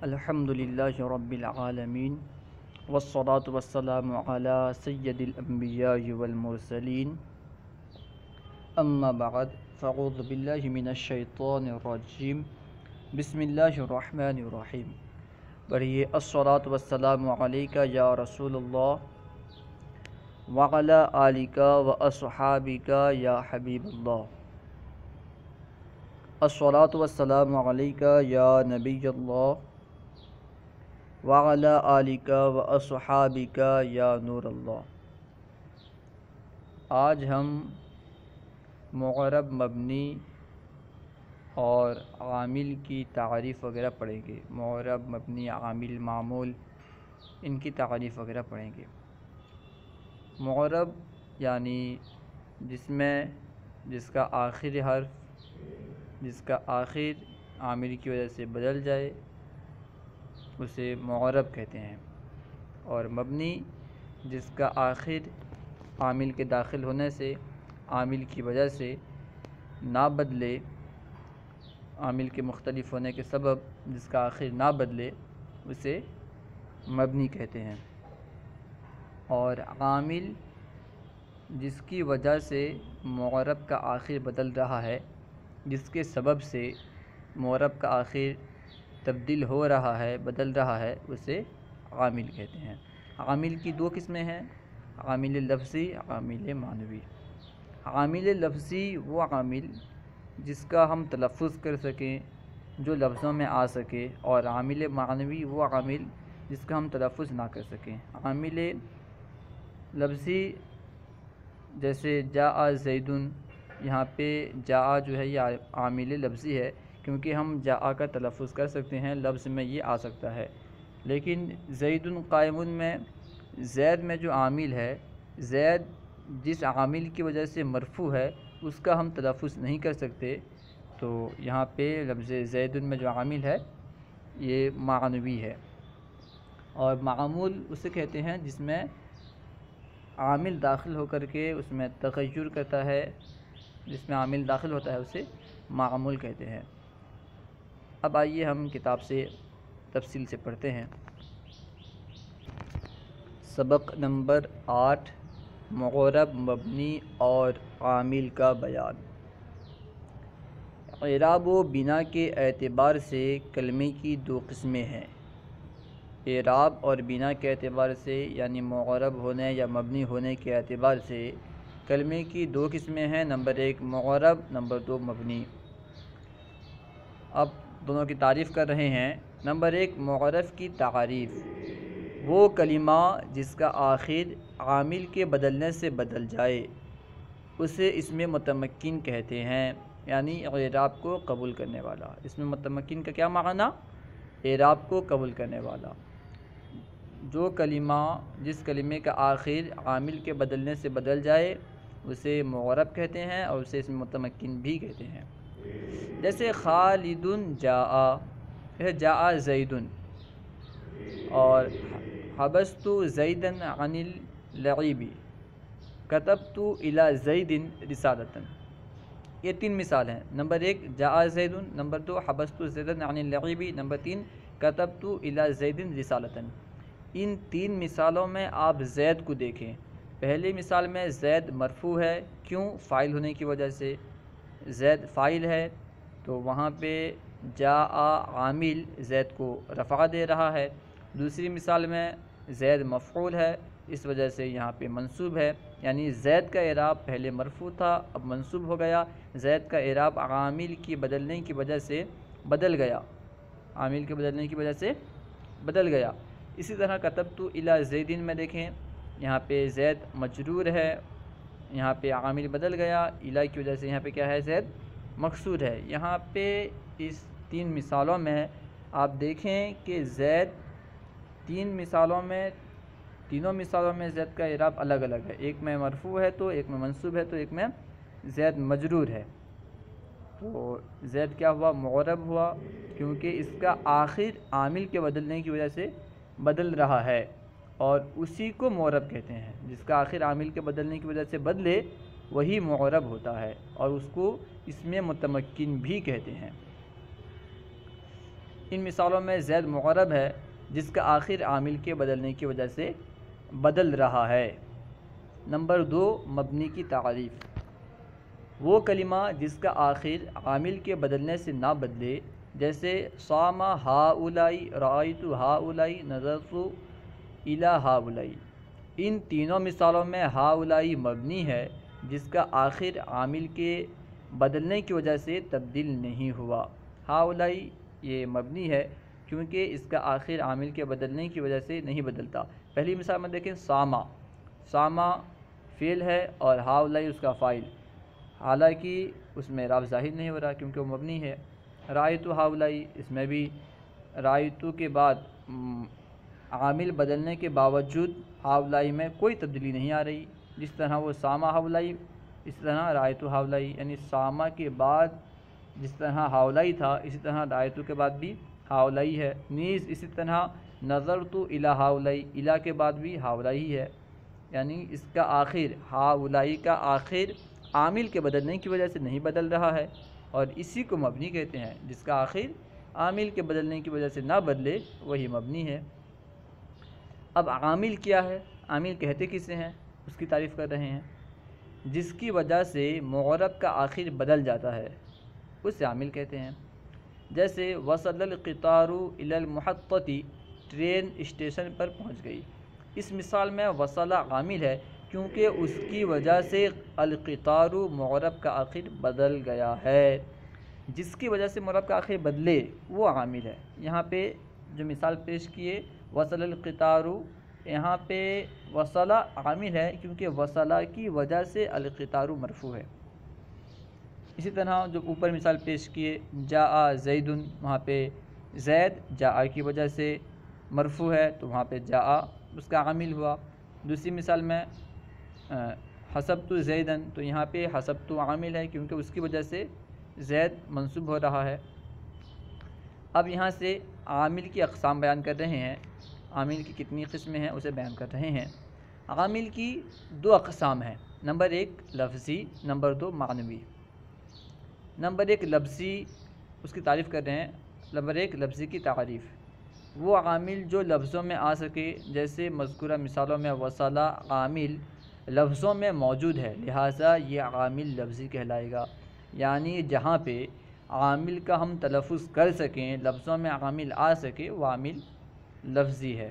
الحمدللہ رب العالمین والصلاة والسلام علی سید الانبیاء والمرسلین اما بعد فاعوذ باللہ من الشیطان الرجیم بسم اللہ الرحمن الرحیم پڑھیے الصلاة والسلام علیکہ یا رسول اللہ وعلی آلکہ واصحابکہ یا حبیب اللہ الصلاة والسلام علیکہ یا نبی اللہ وعلی آلکہ واصحابکہ یا نور اللہ۔ آج ہم معرب مبنی اور عامل کی تعریف وغیرہ پڑھیں گے۔ معرب مبنی عامل معمول ان کی تعریف وغیرہ پڑھیں گے۔ معرب یعنی جس کا آخری حرف جس کا آخر عامل کی وجہ سے بدل جائے اسے معرب کہتے ہیں، اور مبنی جس کا آخر عامل کے داخل ہونے سے عامل کی وجہ سے نہ بدلے، عامل کے مختلف ہونے کے سبب جس کا آخر نہ بدلے اسے مبنی کہتے ہیں، اور عامل جس کی وجہ سے معرب کا آخر بدل رہا ہے، جس کے سبب سے معرب کا آخر تبدیل ہو رہا ہے، بدل رہا ہے، اسے عامل کہتے ہیں۔ عامل کی دو قسمیں ہیں، عامل لفظی، عامل معنوی۔ عامل لفظی وہ عامل جس کا ہم تلفظ کر سکیں، جو لفظوں میں آ سکے، اور عامل معنوی وہ عامل جس کا ہم تلفظ نہ کر سکیں۔ عامل لفظی جیسے جاء زیدن، یہاں پہ جاء جو ہے یہ عامل لفظی ہے، کیونکہ ہم جاء کا تلفظ کر سکتے ہیں، لفظ میں یہ آ سکتا ہے، لیکن زید قائم میں زید میں جو عامل ہے، زید جس عامل کی وجہ سے مرفوع ہے اس کا ہم تلفظ نہیں کر سکتے، تو یہاں پہ لفظ زید میں جو عامل ہے یہ معنوی ہے۔ اور معمول اسے کہتے ہیں جس میں عامل داخل ہو کر کے اس میں تغیر کرتا ہے، جس میں عامل داخل ہوتا ہے اسے معمول کہتے ہیں۔ اب آئیے ہم کتاب سے تفصیل سے پڑھتے ہیں۔ سبق نمبر 8، معرب مبنی اور عامل کا بیان۔ اعراب و بنا کے اعتبار سے کلمے کی دو قسمیں ہیں۔ اعراب اور بنا کے اعتبار سے یعنی معرب ہونے یا مبنی ہونے کے اعتبار سے کلمے کی دو قسمیں ہیں، نمبر 1 معرب، نمبر 2 مبنی۔ اب دونوں کی تعریف کر رہے ہیں۔ نمبر 1 معرب کی تعریف، وہ کلمہ جس کا آخر عامل کے بدلنے سے بدل جائے اسے اسم متمکن کہتے ہیں، یعنی اعراب کو قبول کرنے والا۔ اسم متمکن کا کیا معنی؟ اعراب کو قبول کرنے والا۔ جو کلمہ جس کلمے کا آخر عامل کے بدلنے سے بدل جائے اسے معرب کہتے ہیں، اور اسے اسم متمکن بھی کہتے ہیں۔ جیسے خالد جاء، جاء زید، اور حبست زیدا عن اللعب، کتبت الی زید رسالۃ۔ یہ 3 مثال ہیں، نمبر 1 جاء زید، نمبر 2 حبست زیدا عن اللعب، نمبر 3 کتبت الی زید رسالۃ۔ ان 3 مثالوں میں آپ زید کو دیکھیں۔ پہلی مثال میں زید مرفوع ہے، کیوں؟ فاعل ہونے کی وجہ سے، زید فاعل ہے تو وہاں پہ جاء عامل زید کو رفع دے رہا ہے۔ دوسری مثال میں زید مفعول ہے، اس وجہ سے یہاں پہ منصوب ہے، یعنی زید کا اعراب پہلے مرفوع تھا اب منصوب ہو گیا، زید کا اعراب عامل کی بدلنے کی وجہ سے بدل گیا، عامل کے بدلنے کی وجہ سے بدل گیا۔ اسی طرح کتبت الی زیدین میں دیکھیں، یہاں پہ زید مجرور ہے، یہاں پہ عامل بدل گیا، الی کی وجہ سے یہاں پہ کیا ہے؟ زید مقصور ہے۔ یہاں پہ اس 3 مثالوں میں آپ دیکھیں کہ زید تینوں مثالوں میں زید کا اعراب الگ الگ ہے، ایک میں مرفوع ہے تو ایک میں منصوب ہے تو ایک میں زید مجرور ہے۔ تو زید کیا ہوا؟ معرب ہوا، کیونکہ اس کا آخر عامل کے بدلنے کی وجہ سے بدل رہا ہے، اور اسی کو معرب کہتے ہیں۔ جس کا آخر عامل کے بدلنے کی وجہ سے بدلے وہی معرب ہوتا ہے، اور اس کو اسم متمکن بھی کہتے ہیں۔ ان مثالوں میں زید معرب ہے جس کا آخر عامل کے بدلنے کی وجہ سے بدل رہا ہے۔ نمبر 2، مبنی کی تعریف۔ وہ کلمہ جس کا آخر عامل کے بدلنے سے نہ بدلے، جیسے صام ہاؤلائی، رأیت ہاؤلائی، نظرت الی ہاؤلائی۔ ان تینوں مثالوں میں ہاؤلائی مبنی ہے جس کا آخر عامل کے بدلنے کی وجہ سے تبدیل نہیں ہوا۔ ہاؤلائی یہ مبنی ہے کیونکہ اس کا آخر عامل کے بدلنے کی وجہ سے نہیں بدلتا۔ پہلی مثال میں دیکھیں، ساما، ساما فعل ہے اور ہاؤلائی اس کا فاعل، حالانکہ اس میں اعراب ظاہر نہیں ہو رہا کیونکہ وہ مبنی ہے۔ رأیت ہاؤلائی، اس میں بھی رأیت کے بعد عامل بدلنے کے باوجود ہاؤلائی میں کوئی تبدیلی نہیں آ رہی، جس طرح وہ ساما ہاؤلائی اس طرح رأیت ہاؤلائی، یعنی ساما کے بعد جس طرح ہاؤلائی تھا اسی طرح رأیت کے بعد بھی ہاؤلائی ہے۔ نیز اسی طرح نظرت الی ہاؤلائی، الی کے بعد بھی ہاؤلائی ہے، یعنی اس کا آخر ہاؤلائی کا آخر عامل کے بدلنے کی وجہ سے نہیں بدل رہا ہے، اور اسی کو مبنی کہتے ہیں۔ جس کا آخر عامل کے بدلنے کی وجہ سے نہ بدلے وہی مبنی ہے۔ اب عامل کیا ہے؟ عامل کہتے کسے ہیں؟ اس کی تعریف کر رہے ہیں۔ جس کی وجہ سے معرب کا آخر بدل جاتا ہے اسے عامل کہتے ہیں۔ جیسے وصل القطار الی المحطۃ، ٹرین اسٹیشن پر پہنچ گئی۔ اس مثال میں وصل عامل ہے کیونکہ اس کی وجہ سے القطار معرب کا آخر بدل گیا ہے۔ جس کی وجہ سے معرب کا آخر بدلے وہ عامل ہے۔ یہاں پہ جو مثال پیش کیے وصل القطار، یہاں پہ وصل عامل ہے کیونکہ وصل کی وجہ سے القطار مرفوع ہے۔ اسی طرح جو اوپر مثال پیش کیے جاء زید، وہاں پہ زید جاء کی وجہ سے مرفوع ہے تو وہاں پہ جاء اس کا عامل ہوا۔ دوسری مثال میں حسبت زیدن، تو یہاں پہ حسبت عامل ہے کیونکہ اس کی وجہ سے زید منصوب ہو رہا ہے۔ اب یہاں سے عامل کی اقسام بیان کر رہے ہیں، عامل کی کتنی قسمیں ہیں اسے بیان کر رہے ہیں۔ عامل کی 2 اقسام ہیں، نمبر 1 لفظی، نمبر 2 معنوی۔ نمبر 1 لفظی، اس کی تعریف کر رہے ہیں۔ نمبر 1 لفظی کی تعریف، وہ عامل جو لفظوں میں آ سکے، جیسے مذکورہ مثالوں میں وصل عامل لفظوں میں موجود ہے، لہٰذا یہ عامل لفظی کہلائے گا، یعنی جہاں پہ عامل کا ہم تلفظ کر سکیں، لفظوں میں عامل آ سکے، وہ عامل لفظی ہے۔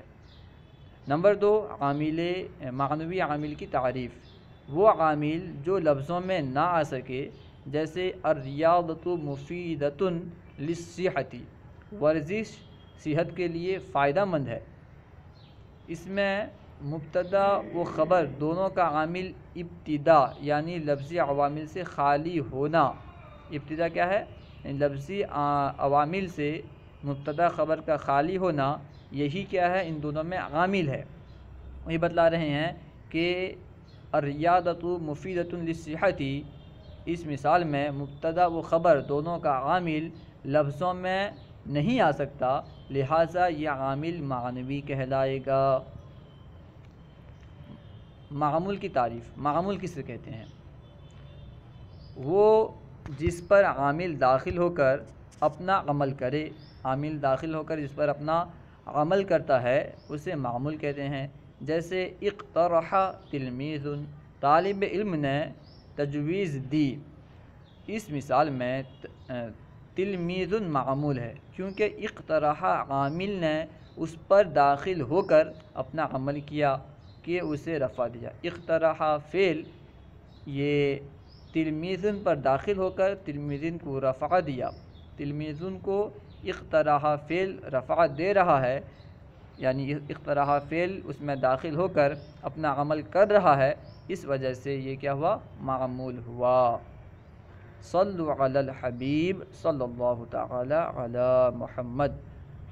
نمبر 2 عامل معنوی عامل کی تعریف، وہ عامل جو لفظوں میں نہ آ سکے، جیسے الریاضۃ مفیدۃ للصحۃ، ورزش صحت کے لیے فائدہ مند ہے۔ اس میں مبتدا و خبر دونوں کا عامل ابتدا یعنی لفظی عوامل سے خالی ہونا۔ ابتدا کیا ہے؟ لفظی عوامل سے مبتدا خبر کا خالی ہونا، یہی کیا ہے؟ ان دونوں میں عامل ہے۔ وہی بتلا رہے ہیں کہ الریاضۃ مفیدۃ للصحۃ، اس مثال میں مبتدا و خبر دونوں کا عامل لفظوں میں نہیں آ سکتا، لہٰذا یہ عامل معنوی کہلائے گا۔ معمول کی تعریف، معمول کس سے کہتے ہیں؟ وہ جس پر عامل داخل ہو کر اپنا عمل کرے، عامل داخل ہو کر جس پر اپنا عمل کرتا ہے اسے معمول کہتے ہیں۔ جیسے اقترح تلمیذ، طالب علم نے تجویز دی۔ اس مثال میں تلمیذ معمول ہے کیونکہ اقترح عامل نے اس پر داخل ہو کر اپنا عمل کیا کہ اسے رفع دیا۔ اقترح فعل یہ تلمیذن پر داخل ہو کر تلمیذن کو رفع دیا، تلمیذن کو اقترح فعل رفع دے رہا ہے، یعنی اقترح فعل اس میں داخل ہو کر اپنا عمل کر رہا ہے، اس وجہ سے یہ کیا ہوا؟ معمول ہوا۔ صلوا علی الحبیب صلی اللہ تعالی علی محمد۔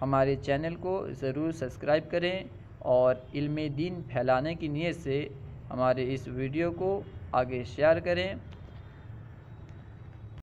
ہمارے چینل کو ضرور سبسکرائب کریں اور علم دین پھیلانے کی نیت سے ہمارے اس ویڈیو کو آگے شیئر کریں۔